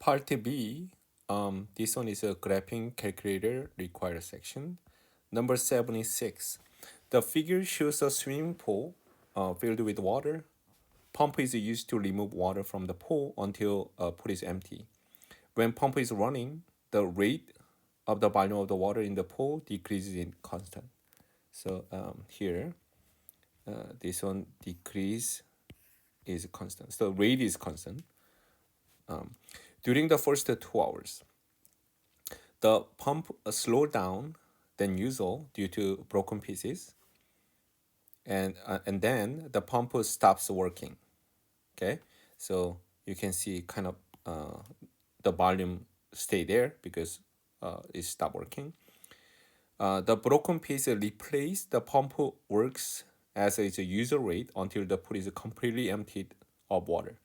Part B, this one is a graphing calculator required section. Number 76. The figure shows a swimming pool filled with water. Pump is used to remove water from the pool until pool is empty. When pump is running, the rate of the volume of the water in the pool decreases in constant. So here, this one decrease is constant. So rate is constant. During the first 2 hours, the pump slowed down than usual due to broken pieces, and then the pump stops working. Okay, so you can see kind of the volume stay there because it stopped working. The broken piece replaced. The pump works as its usual rate until the pool is completely emptied of water.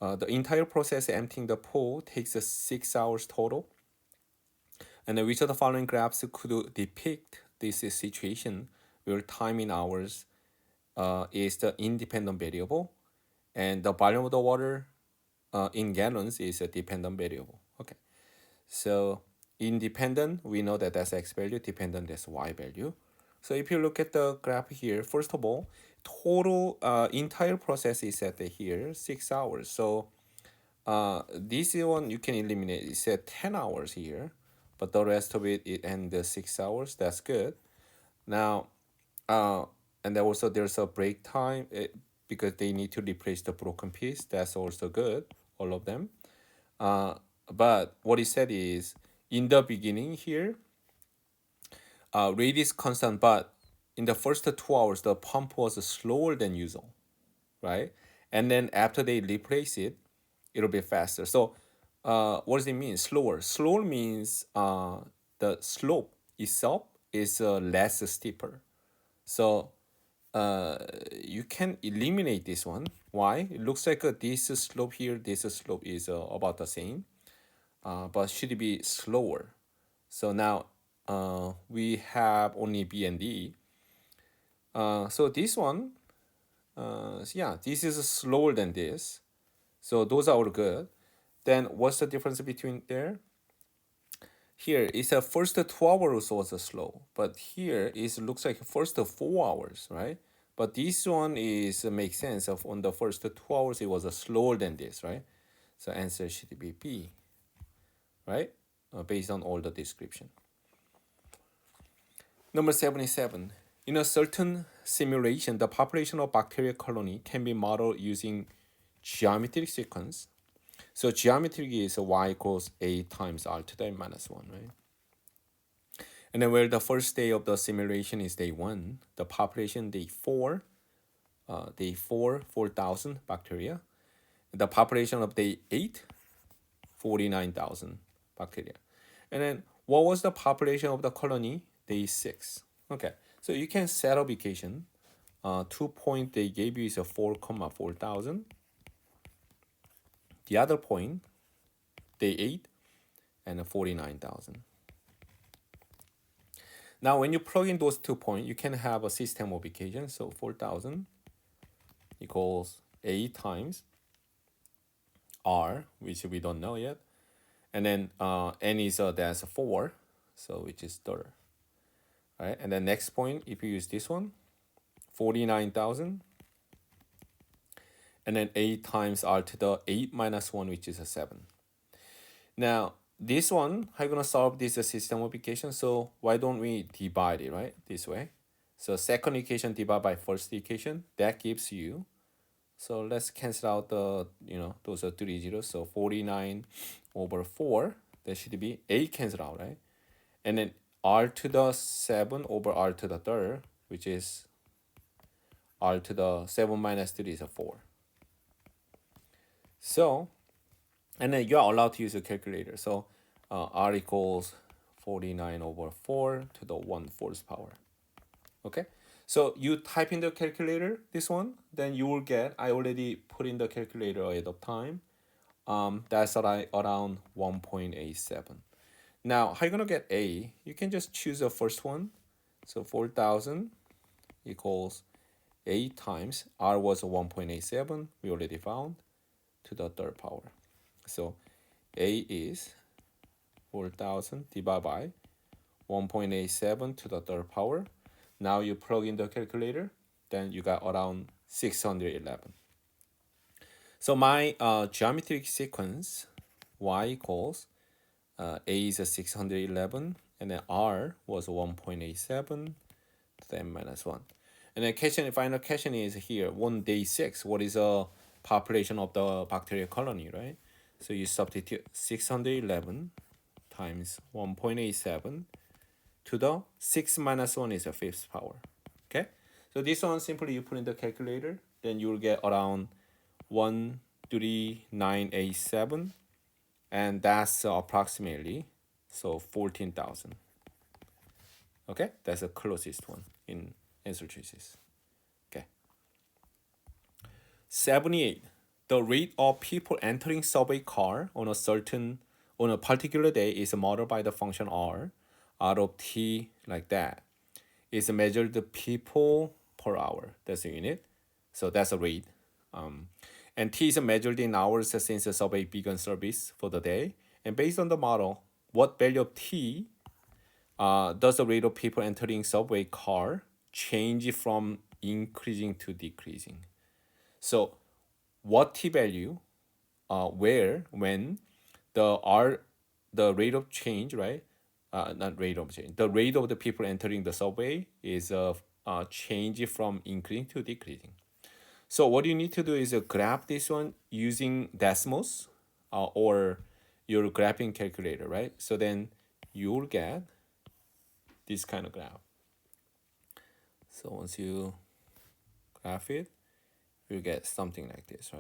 The entire process emptying the pool takes 6 hours total. And which of the following graphs could depict this situation where time in hours is the independent variable and the volume of the water in gallons is a dependent variable. Okay, so independent, we know that that's x value, dependent, that's y value. So if you look at the graph here, first of all, total entire process is at here 6 hours. So this one you can eliminate. It's at 10 hours here, but the rest of it ends 6 hours. That's good. Now, and then also there's a break time because they need to replace the broken piece. That's also good, all of them. But what he said is in the beginning here, rate is constant, but in the first 2 hours, the pump was slower than usual, right? And then after they replace it, it'll be faster. So, what does it mean? Slower. Slower means the slope itself is less steeper. So, you can eliminate this one. Why? It looks like this slope here, this slope is about the same, but should be slower. So now we have only B and D. So this one, yeah, this is slower than this. So those are all good. Then what's the difference between there? Here it's a first 2 hours was slow, but here it looks like first 4 hours, right? But this one is makes sense of on the first 2 hours it was slower than this, right? So answer should be B, right? Based on all the description. Number 77. In a certain simulation, the population of bacteria colony can be modeled using geometric sequence. So geometric is y equals a times r to the n minus 1, right? And then where the first day of the simulation is day 1, the population day 4, 4,000 bacteria. The population of day 8, 49,000 bacteria. And then what was the population of the colony? Day 6. Okay, so you can set up equation. 2 point they gave you is a 4,400. The other point, day 8, and 49,000. Now, when you plug in those 2 points, you can have a system of equations. So 4,000 equals A times R, which we don't know yet. And then N is that's 4, so which is third. All right, and the next point, if you use this one, 49,000. And then 8 times R to the 8 minus 1, which is a 7. Now, this one, how are you going to solve this system of equation? So why don't we divide it, right? This way. So second equation divided by first equation, that gives you, so let's cancel out the, those are 3 zeros. So 49 over 4, that should be 8 cancel out, right? And then R to the 7 over R to the third, which is R to the 7 minus 3 is a 4. So, and then you are allowed to use a calculator. So R equals 49 over 4 to the 1/4 power. Okay, so you type in the calculator, this one, then you will get, I already put in the calculator ahead of time. That's around 1.87. Now, how are you going to get A? You can just choose the first one. So 4,000 equals A times, R was 1.87, we already found, to the third power. So A is 4,000 divided by 1.87 to the third power. Now you plug in the calculator, then you got around 611. So my geometric sequence y equals A is a 611, and then R was 1.87 to the n minus 1. And then final question is here, on day 6, what is the population of the bacterial colony, right? So you substitute 611 times 1.87 to the 6 minus 1 is the fifth power. Okay? So this one simply you put in the calculator, then you will get around 13987, and that's approximately 14,000. Okay? That's the closest one in answer choices. Okay. 78. The rate of people entering subway car on a particular day is modeled by the function r of t like that. Is measured people per hour. That's the unit. So that's a rate. And t is measured in hours since the subway began service for the day. And based on the model, what value of t does the rate of people entering subway car change from increasing to decreasing? So what t value, where, when the rate of change, right? Not rate of change. The rate of the people entering the subway is change from increasing to decreasing. So what you need to do is graph this one using decimals or your graphing calculator, right? So then you'll get this kind of graph. So once you graph it, you get something like this,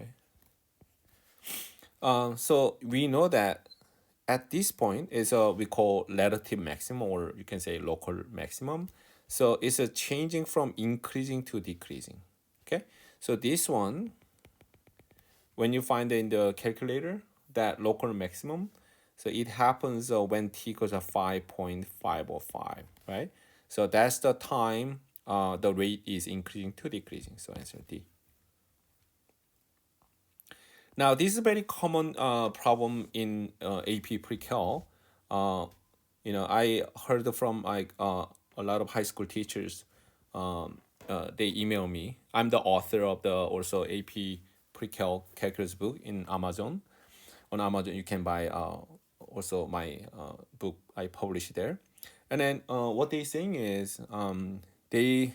right? So we know that at this point is we call relative maximum, or you can say local maximum. So it's changing from increasing to decreasing. Okay, so this one, when you find it in the calculator, that local maximum, so it happens when t equals 5.505, right? So that's the time the rate is increasing to decreasing. So answer D. Now, this is a very common problem in AP Pre-Cal. I heard from a lot of high school teachers. They email me. I'm the author of the also AP Pre-Cal calculus book in Amazon. On Amazon, you can buy also my book. I publish there. And then what they saying is they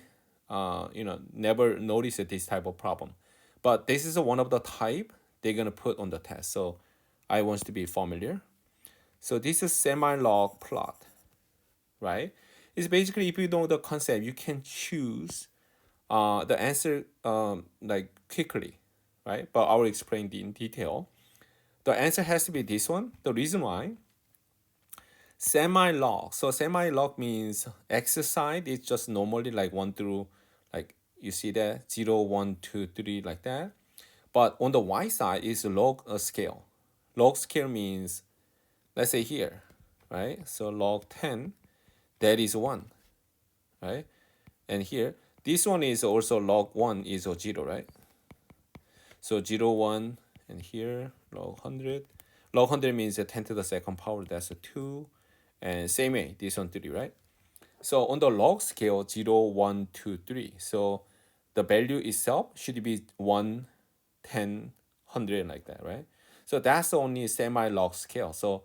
never noticed this type of problem, but this is one of the type they're gonna put on the test. So I want to be familiar. So this is semi-log plot, right? It's basically, if you know the concept, you can choose the answer like quickly, right? But I will explain in detail. The answer has to be this one. The reason why, semi-log. So semi-log means x side is just normally like 1 through, like you see that 0, 1, 2, 3 like that. But on the y side is log scale. Log scale means, let's say here, right? So log 10, that is 1, right? And here, this one is also log 1 is 0, right? So 0, 1, and here log 100. Log 100 means 10 to the second power, that's a 2. And same way, this one 3, right? So on the log scale, 0, 1, 2, 3. So the value itself should be 1, 10, 100 like that, right? So that's the only semi-log scale. So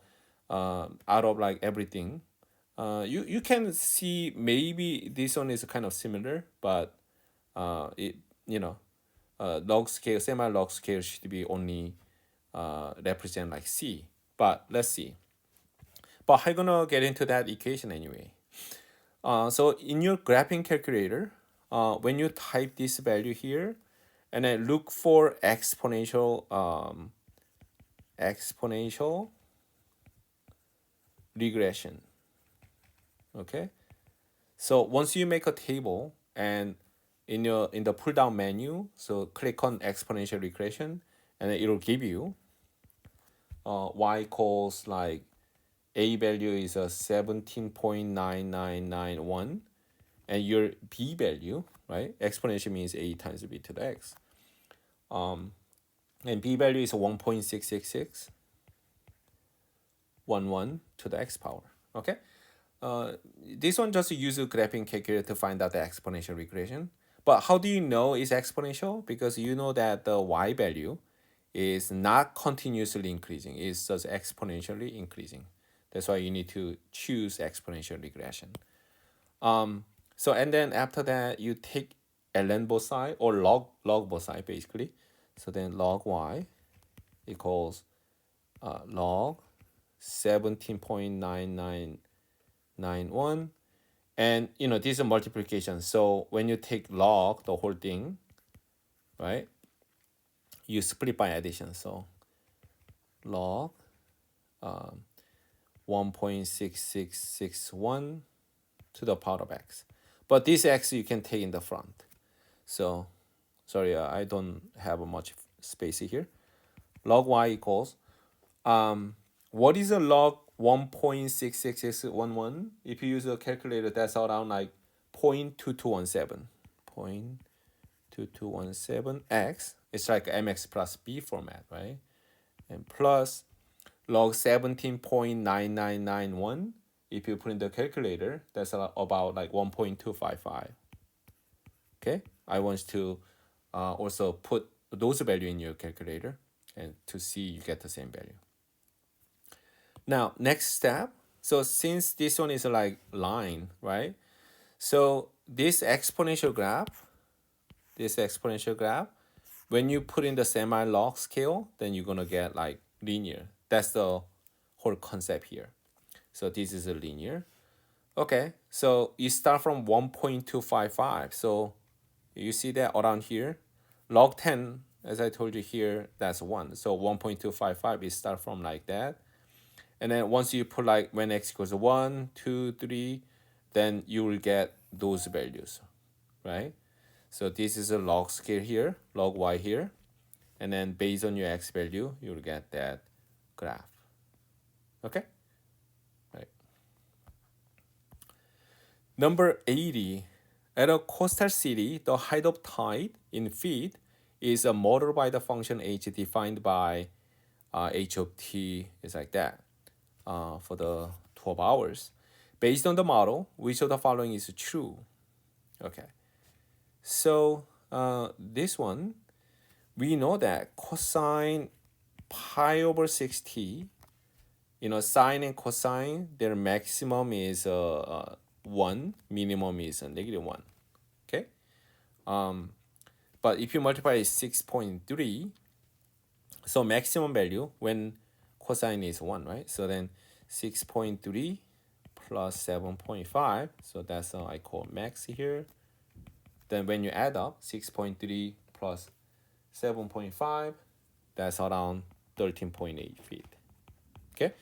out of like everything, you can see maybe this one is kind of similar, but it log scale, semi-log scale should be only represent like C. But let's see. But I'm gonna get into that equation anyway. So in your graphing calculator, when you type this value here, and then look for exponential regression. Okay, so once you make a table and in the pull down menu, so click on exponential regression, and then it will give you y equals like a value is a 17.9991, and your b value, right? Exponential means a times b to the x. And b value is 1.666, 1 to the x power. Okay. This one just use a graphing calculator to find out the exponential regression. But how do you know it's exponential? Because you know that the y value is not continuously increasing, it's just exponentially increasing. That's why you need to choose exponential regression. So and then after that you take ln both side or log both side basically. So then log y equals log 17.9991, and this is a multiplication. So when you take log the whole thing, right, you split by addition. So log 1.6661 to the power of x. But this x you can take in the front. So sorry, I don't have much space here. Log y equals what is a log 1.66611? If you use a calculator, that's around like 0.2217. 0.2217x. It's like mx plus b format, right? And plus log 17.9991. If you put in the calculator, that's about like 1.255. Okay, I want to also put those value in your calculator and to see you get the same value. Now, next step. So since this one is like line, right? So this exponential graph, when you put in the semi-log scale, then you're gonna get like linear. That's the whole concept here. So this is a linear. Okay, so you start from 1.255. So you see that around here, log 10, as I told you here, that's 1. So 1.255 is start from like that. And then once you put like when x equals 1, 2, 3, then you will get those values, right? So this is a log scale here, log y here. And then based on your x value, you will get that graph. Okay? Right. Number 80. At a coastal city, the height of tide in feet is modeled by the function h defined by h of t is like that for the 12 hours. Based on the model, which of the following is true? Okay. So this one, we know that cosine pi over 6t, sine and cosine, their maximum is 1, minimum is -1. Okay. But if you multiply 6.3, so maximum value when cosine is 1, right? So then 6.3 plus 7.5, so that's I call max here. Then when you add up 6.3 plus 7.5, that's around 13.8 feet. Okay.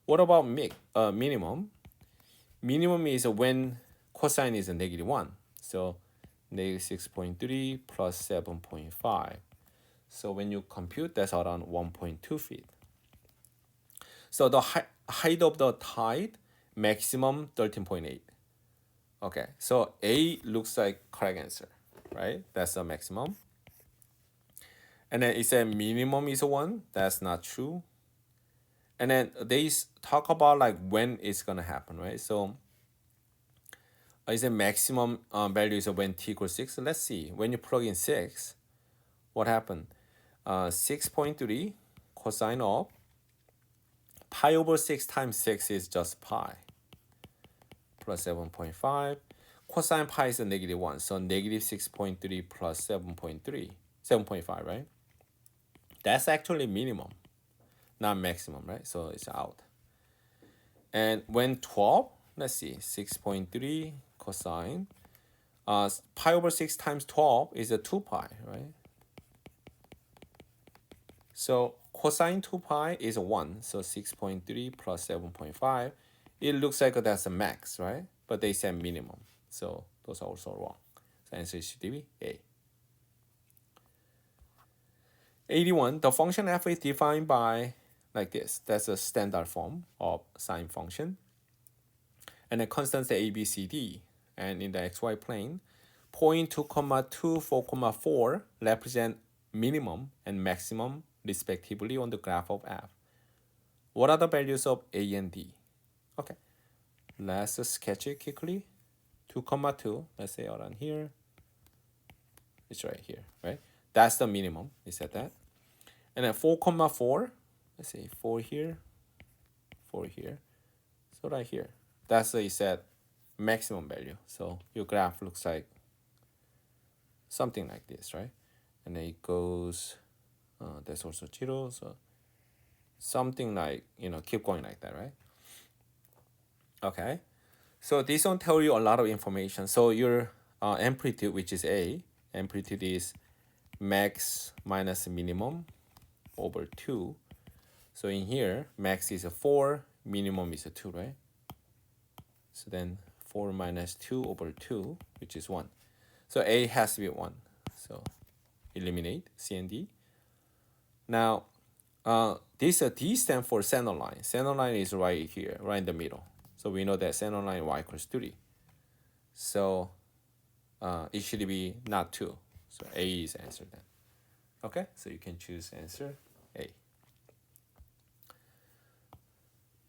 What about minimum? Minimum is when cosine is -1. So -6.3 plus 7.5. So when you compute, that's around 1.2 feet. So the height of the tide, maximum 13.8. Okay, so A looks like correct answer, right? That's the maximum. And then it said minimum is 1. That's not true. And then they talk about like when it's gonna happen, right? So is a maximum value is when t equals 6. So let's see. When you plug in 6, what happened? 6.3 cosine of pi over 6 times 6 is just pi plus 7.5. Cosine pi is a -1, so -6.3 plus 7.5, right? That's actually minimum, not maximum, right? So it's out. And when 12, let's see, 6.3 cosine, pi over 6 times 12 is a 2 pi, right? So cosine 2 pi is 1, so 6.3 plus 7.5. It looks like that's a max, right? But they said minimum, so those are also wrong. So answer should be A. 81, the function f is defined by like this. That's a standard form of sine function. And the constants A, B, C, D. And in the xy plane, point 2, 2, 4, 4 represent minimum and maximum respectively on the graph of f. What are the values of A and D? Okay, let's sketch it quickly. 2, 2, let's say around here. It's right here, right? That's the minimum. We said that. And then 4, 4, let's say 4 here, 4 here. So right here, that's the set maximum value. So your graph looks like something like this, right? And then it goes, that's also 0. So something like, keep going like that, right? Okay. So this one tell you a lot of information. So your amplitude, which is A, amplitude is max minus minimum over 2. So in here, max is a 4, minimum is a 2, right? So then 4 minus 2 over 2, which is 1. So A has to be 1. So eliminate C and D. Now, this D stands for center line. Center line is right here, right in the middle. So we know that center line y equals 3. So it should be not 2. So A is answer then. Okay, so you can choose answer A.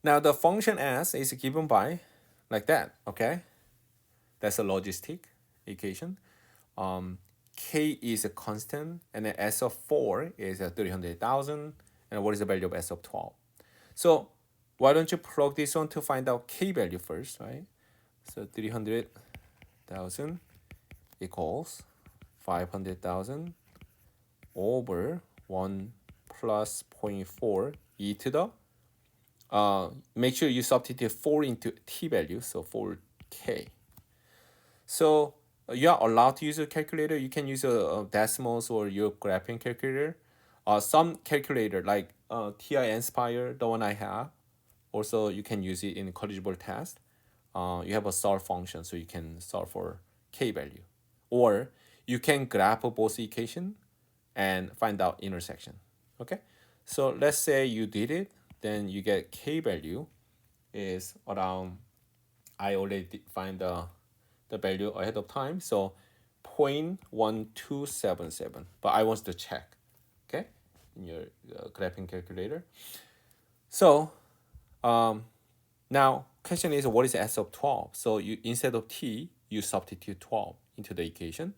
Now the function S is given by like that, okay? That's a logistic equation. K is a constant, and then S of 4 is 300,000, and what is the value of S of 12? So why don't you plug this one to find out K value first, right? So 300,000 equals 500,000 over 1 plus 0.4 e to the, make sure you substitute 4 into t value, so 4k. So you are allowed to use a calculator. You can use a decimals or your graphing calculator. Some calculator like TI Inspire, the one I have, also you can use it in colligible test. You have a solve function, so you can solve for k value, or you can graph both equation and find out intersection. Okay, so let's say you did it, then you get k value is around, I already find the value ahead of time, so 0.1277, but I want to check, okay, in your graphing calculator. So now question is, what is S of 12? So you, instead of t, you substitute 12 into the equation.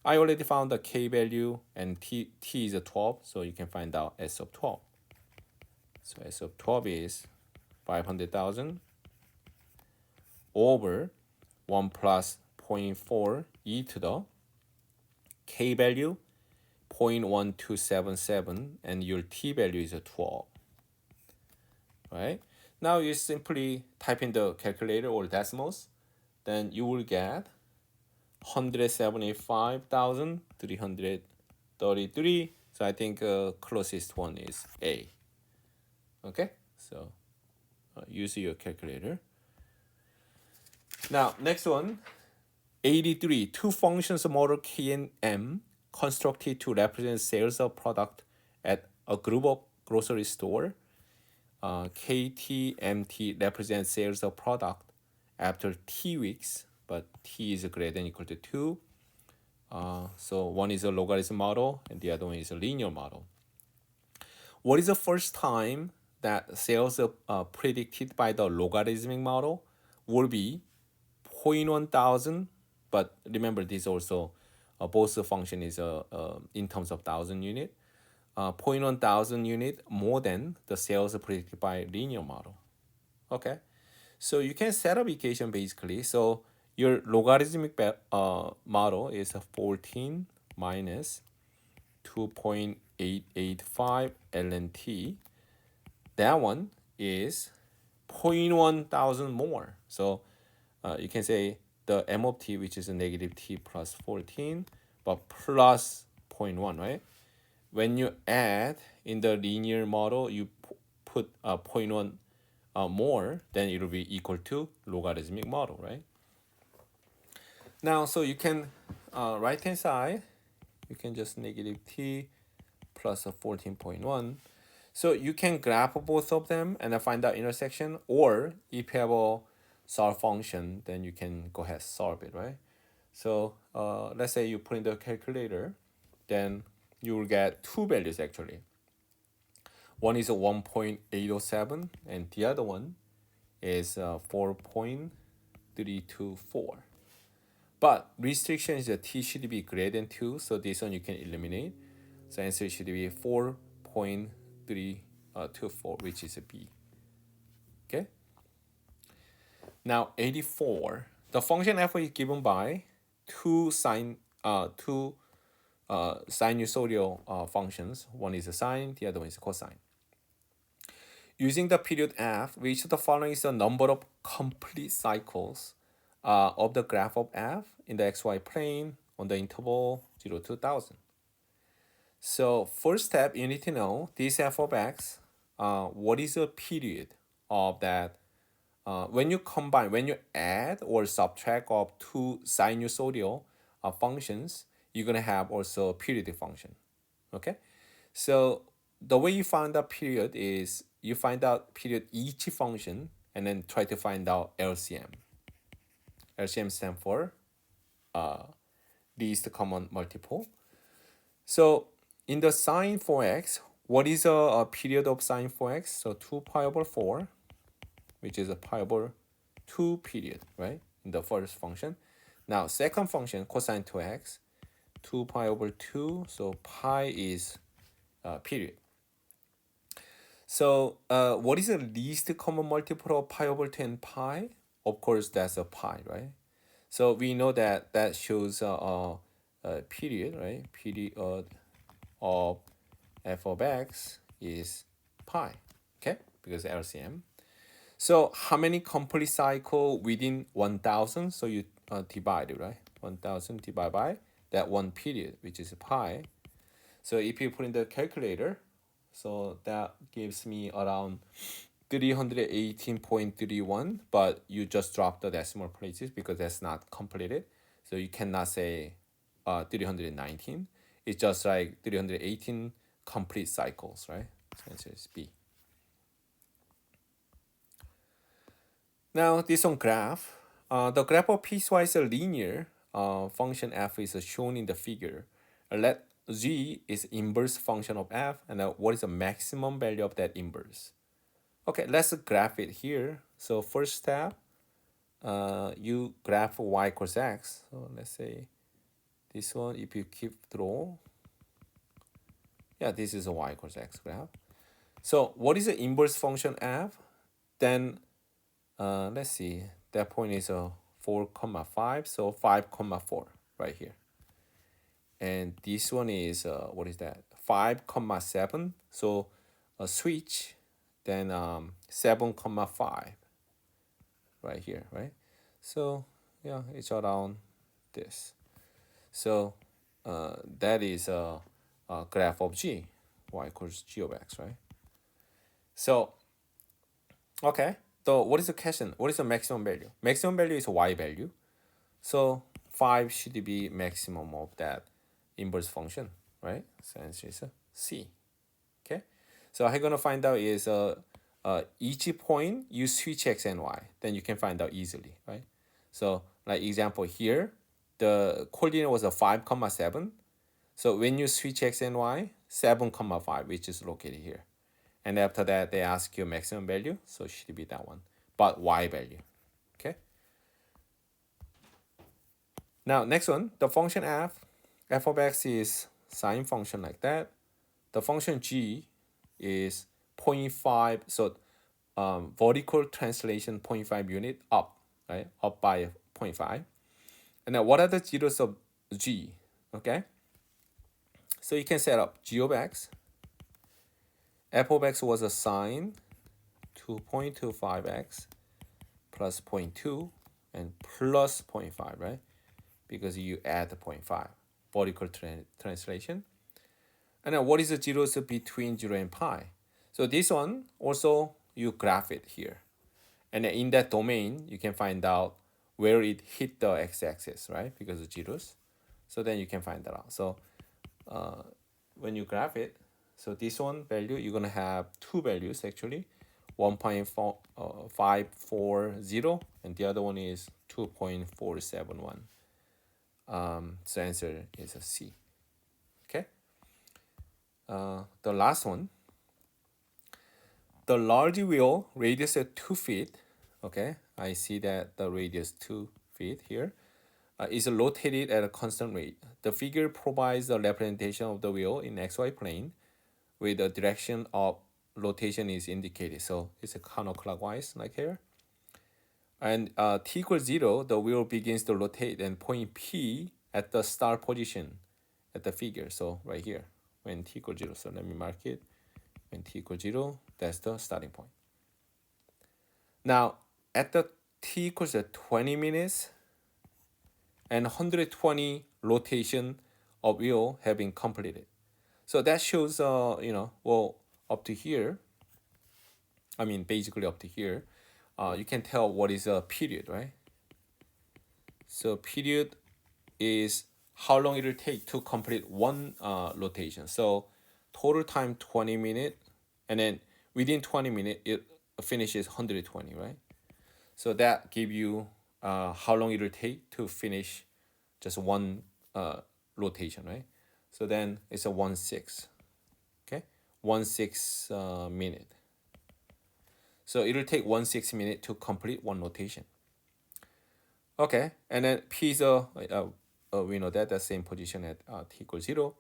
I already found the k value, and t is a 12, so you can find out S of 12. So S of 12 is 500,000 over 1 plus 0.4 e to the k value 0.1277, and your t value is a 12. Right? Now you simply type in the calculator or decimals, then you will get 175,333. So I think closest one is A. Okay, so use your calculator. Now next one, 83. Two functions model K and M constructed to represent sales of product at a group of grocery store. KT, MT represents sales of product after T weeks, but T is greater than or equal to 2. So one is a logarithm model and the other one is a linear model. What is the first time that sales predicted by the logarithmic model will be 0.1000, but remember this also, both the function is in terms of 1,000 unit. 0.1000 unit more than the sales predicted by linear model. Okay, so you can set up equation basically. So your logarithmic model is 14 minus 2.885 ln t. That one is 0.1000 more. So you can say the m of t, which is a negative t plus 14, but plus 0.1, right? When you add in the linear model, you put 0.1 more, then it will be equal to logarithmic model, right? Now, so you can, right hand side, you can just negative t plus a 14.1. So you can graph both of them and find out intersection, or if you have a solve function, then you can go ahead solve it, right? So let's say you put in the calculator, then you will get two values actually. One is a 1.807 and the other one is 4.324. But restriction is that t should be greater than 2, so this one you can eliminate. So answer should be 4.324, which is a B. Okay. Now 84. The function f is given by two sinusoidal functions. One is a sine, the other one is a cosine. Using the period f, which of the following is the number of complete cycles of the graph of f in the xy plane on the interval 0 to 1000. So first step, you need to know this f of x, what is the period of that. When you add or subtract of two sinusoidal functions, you're going to have also a periodic function. Okay? So the way you find out period is you find out period each function and then try to find out LCM. LCM stands for least common multiple. So in the sine 4x, what is a period of sine 4x? So 2 pi over 4, which is a pi over 2 period, right? In the first function. Now second function, cosine 2x, 2 pi over 2, so pi is period. So what is the least common multiple of pi over 2 and pi? Of course, that's a pi, right? So we know that that shows a period, right? Period of f of x is pi, okay? Because LCM. So how many complete cycle within 1000? So you divide it, right? 1000 divided by that one period, which is pi. So if you put in the calculator, so that gives me around 318.31, but you just drop the decimal places because that's not completed. So you cannot say 319. It's just like 318 complete cycles, right? So answer is B. Now this one graph. The graph of piecewise linear function f is shown in the figure. Let g is inverse function of f, and what is the maximum value of that inverse? Okay, let's graph it here. So first step, you graph y equals x. So let's say this one, if you keep through, yeah, this is a y equals x graph. So what is the inverse function f? Then let's see, that point is 4, 5, so 5, 4 right here. And this one is, what is that? 5, 7, so a switch, then 7, 5 right here, right? So yeah, it's around this. So that is a graph of g, y equals g of x, right? So, okay, so what is the question? What is the maximum value? Maximum value is y value. So 5 should be maximum of that inverse function, right? So answer is C. Okay, so how you gonna find out is each point you switch x and y, then you can find out easily, right? So like example here, the coordinate was a 5, 7. So when you switch x and y, 7, 5, which is located here. And after that, they ask you maximum value, so it should be that one, but y value, okay? Now, next one, the function f of x is sine function like that. The function g is 0.5, so vertical translation 0.5 unit up, right? Up by 0.5. And now what are the zeros of g, okay? So you can set up g of x. F of x was a sine 2.25x plus 0.2 and plus 0.5, right? Because you add the 0.5, vertical translation. And now what is the zeros between 0 and pi? So this one also you graph it here. And in that domain, you can find out where it hit the x-axis, right? Because of zeros. So then you can find that out. So when you graph it, so this one value, you're going to have two values actually. 1.540 and the other one is 2.471. So answer is a C. Okay. The last one. the large wheel radius at 2 feet, okay, I see that the radius 2 feet here, is rotated at a constant rate. The figure provides a representation of the wheel in xy plane with the direction of rotation is indicated. So it's a counterclockwise like here. And t equals 0, the wheel begins to rotate and point P at the start position at the figure. So right here, when t equals 0. So let me mark it. When t equals 0, that's the starting point. Now, at the t equals 20 minutes and 120 rotation of wheel have been completed. So that shows, well, up to here, I mean, basically up to here, you can tell what is a period, right? So period is how long it will take to complete one rotation. So total time 20 minutes, and then within 20 minutes, it finishes 120, right? So that give you how long it will take to finish just one rotation, right? So then it's a 1/6, okay? 1/6 minute. So it will take 1/6 minute to complete one rotation. Okay, and then P is we know that the same position at t equals 0.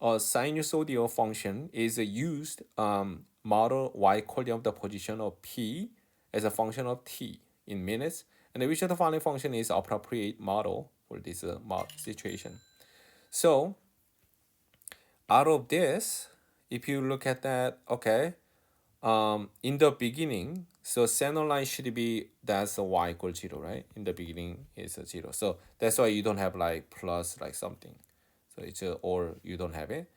A sinusoidal function is used model y coordinate of the position of P as a function of t in minutes, and which of the following function is appropriate model for this situation. So out of this, if you look at that, okay, in the beginning, so center line should be that's a y equals 0, right? In the beginning is a 0. So that's why you don't have like plus like something. So it's or you don't have it.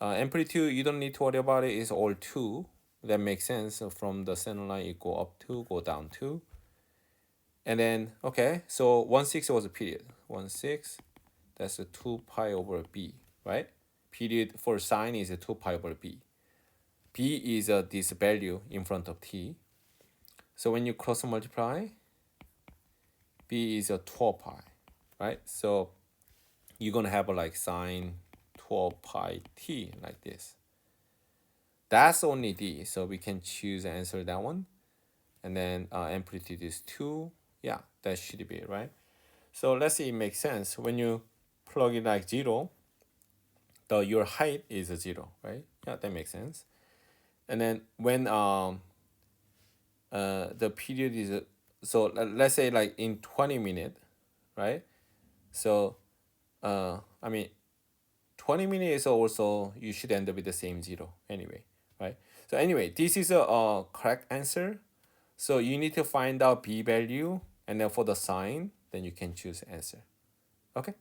Amplitude, you don't need to worry about it. It's all 2. That makes sense. So from the center line, it go up 2, go down 2. And then, okay, so 1/6 was a period. 1/6, that's a 2 pi over b, right? Period for sine is a 2 pi over b. B is this value in front of t. So when you cross multiply, B is a 12 pi, right? So you're going to have like sine 12 pi t like this. That's only D, so we can choose and answer that one. And then amplitude is 2. Yeah, that should be it, right? So let's see, it makes sense. When you plug it like 0, your height is a 0, right? Yeah, that makes sense. And then when the period is so let's say like in 20 minutes, right? So I mean 20 minutes is also you should end up with the same 0 anyway, right? So anyway, this is a correct answer. So you need to find out b value, and then for the sign, then you can choose answer. Okay.